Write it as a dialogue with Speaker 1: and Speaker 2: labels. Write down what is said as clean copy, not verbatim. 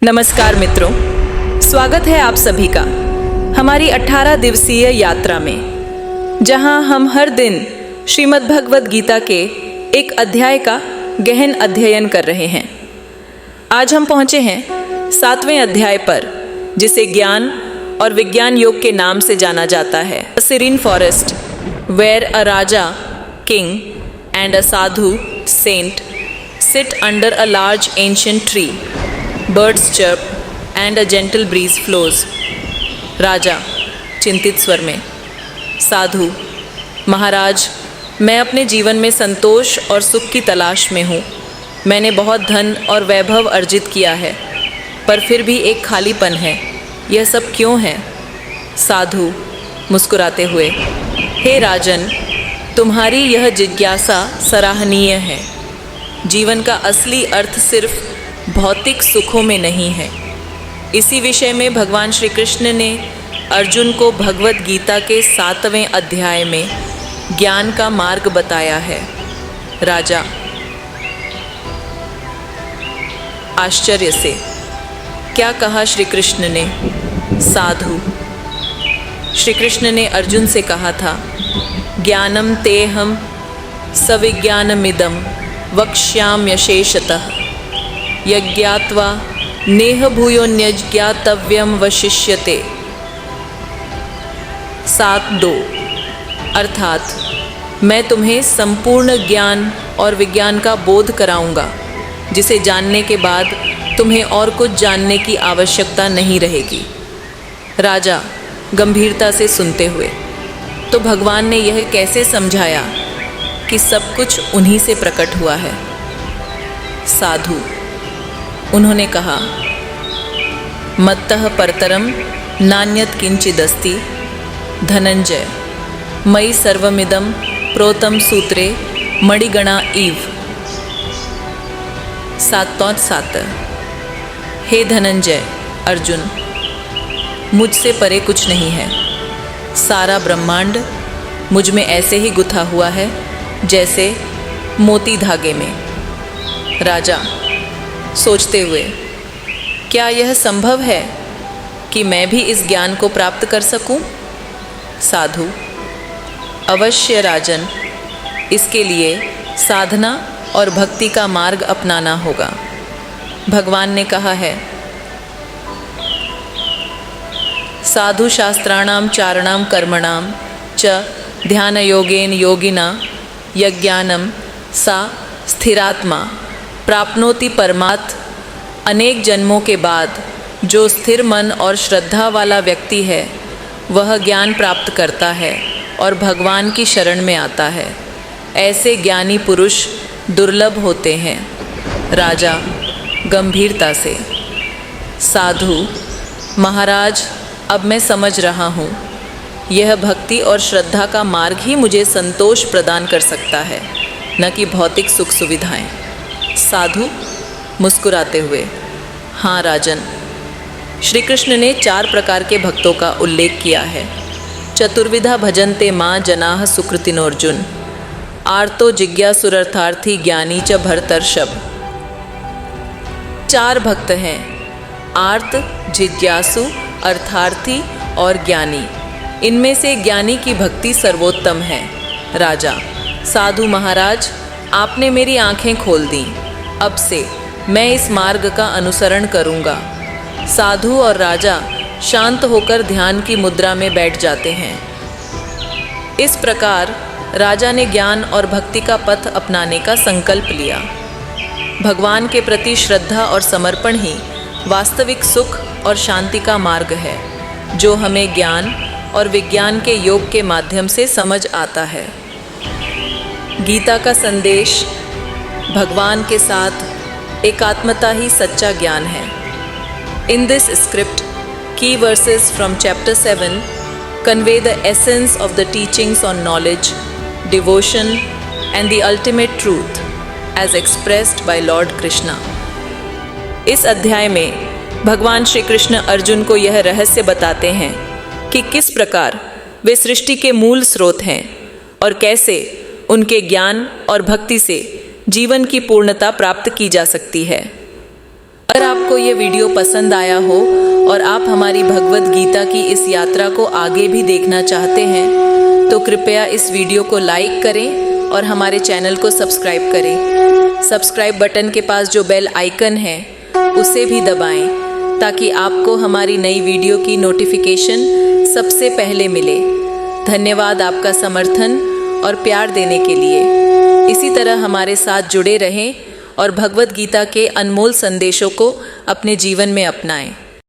Speaker 1: नमस्कार मित्रों, स्वागत है आप सभी का हमारी 18 दिवसीय यात्रा में, जहां हम हर दिन श्रीमद् भगवद गीता के एक अध्याय का गहन अध्ययन कर रहे हैं। आज हम पहुंचे हैं 7वें अध्याय पर, जिसे ज्ञान और विज्ञान योग के नाम से जाना जाता है। A serene forest where a raja, king and a sadhu, saint sit under a large ancient tree. Birds chirp and a gentle breeze flows. राजा चिंतित स्वर में, साधु, महाराज, मैं अपने जीवन में संतोष और सुख की तलाश में हूँ। मैंने बहुत धन और वैभव अर्जित किया है, पर फिर भी एक खालीपन है। यह सब क्यों है? साधु मुस्कुराते हुए, हे राजन, तुम्हारी यह जिज्ञासा सराहनीय है। जीवन का असली अर्थ सिर्फ भौतिक सुखों में नहीं है। इसी विषय में भगवान श्री कृष्ण ने अर्जुन को भगवद गीता के 7वें अध्याय में ज्ञान का मार्ग बताया है। राजा आश्चर्य से, क्या कहा श्री कृष्ण ने? साधु, श्री कृष्ण ने अर्जुन से कहा था, ज्ञानम तेहम सविज्ञानमिदं वक्ष्याम्यशेषतः यज्ञात्वा नेह भूयोन्यज्ञातव्यम वशिष्यते। 7:2 अर्थात मैं तुम्हें संपूर्ण ज्ञान और विज्ञान का बोध कराऊंगा, जिसे जानने के बाद तुम्हें और कुछ जानने की आवश्यकता नहीं रहेगी। राजा गंभीरता से सुनते हुए, तो भगवान ने यह कैसे समझाया कि सब कुछ उन्हीं से प्रकट हुआ है? साधु, उन्होंने कहा, मत्तः परतरम नान्यत किंचिदस्ति धनंजय मयि सर्वमिदं प्रोतम सूत्रे मणिगणा इव। 7:7 हे धनंजय, अर्जुन, मुझसे परे कुछ नहीं है। सारा ब्रह्मांड मुझ में ऐसे ही गुथा हुआ है जैसे मोती धागे में। राजा सोचते हुए, क्या यह संभव है कि मैं भी इस ज्ञान को प्राप्त कर सकूं? साधु, अवश्य राजन, इसके लिए साधना और भक्ति का मार्ग अपनाना होगा। भगवान ने कहा है, साधु शास्त्राणाम चारणाम कर्मणाम च ध्यान योगेन योगिना यज्ञानम सा स्थिरात्मा प्राप्नोति परमात्। अनेक जन्मों के बाद जो स्थिर मन और श्रद्धा वाला व्यक्ति है, वह ज्ञान प्राप्त करता है और भगवान की शरण में आता है। ऐसे ज्ञानी पुरुष दुर्लभ होते हैं। राजा गंभीरता से, साधु, महाराज, अब मैं समझ रहा हूँ, यह भक्ति और श्रद्धा का मार्ग ही मुझे संतोष प्रदान कर सकता है, न कि भौतिक सुख सुविधाएं। साधु मुस्कुराते हुए, हाँ राजन, श्री कृष्ण ने 4 प्रकार के भक्तों का उल्लेख किया है। चतुर्विधा भजन्ते माँ जनाः सुकृतिनोर्जुन, आर्तो जिज्ञासुरर्थार्थी ज्ञानी च भरतर्षभ। 4 भक्त हैं, आर्त, जिज्ञासु, अर्थार्थी और ज्ञानी। इनमें से ज्ञानी की भक्ति सर्वोत्तम है। राजा, साधु महाराज, आपने मेरी आंखें खोल दी। अब से मैं इस मार्ग का अनुसरण करूंगा। साधु और राजा शांत होकर ध्यान की मुद्रा में बैठ जाते हैं। इस प्रकार राजा ने ज्ञान और भक्ति का पथ अपनाने का संकल्प लिया। भगवान के प्रति श्रद्धा और समर्पण ही वास्तविक सुख और शांति का मार्ग है, जो हमें ज्ञान और विज्ञान के योग के माध्यम से समझ आता है। गीता का संदेश भगवान के साथ एकात्मता ही सच्चा ज्ञान है। In this script, key verses from chapter 7 convey the essence of the teachings on knowledge, devotion and the ultimate truth as expressed by Lord Krishna. इस अध्याय में भगवान श्री कृष्ण अर्जुन को यह रहस्य बताते हैं कि किस प्रकार वे सृष्टि के मूल स्रोत हैं और कैसे उनके ज्ञान और भक्ति से जीवन की पूर्णता प्राप्त की जा सकती है। अगर आपको ये वीडियो पसंद आया हो और आप हमारी भगवत गीता की इस यात्रा को आगे भी देखना चाहते हैं तो कृपया इस वीडियो को लाइक करें और हमारे चैनल को सब्सक्राइब करें। सब्सक्राइब बटन के पास जो बेल आइकन है उसे भी दबाएं ताकि आपको हमारी नई वीडियो की नोटिफिकेशन सबसे पहले मिले। धन्यवाद आपका समर्थन और प्यार देने के लिए। इसी तरह हमारे साथ जुड़े रहें और भगवत गीता के अनमोल संदेशों को अपने जीवन में अपनाएं।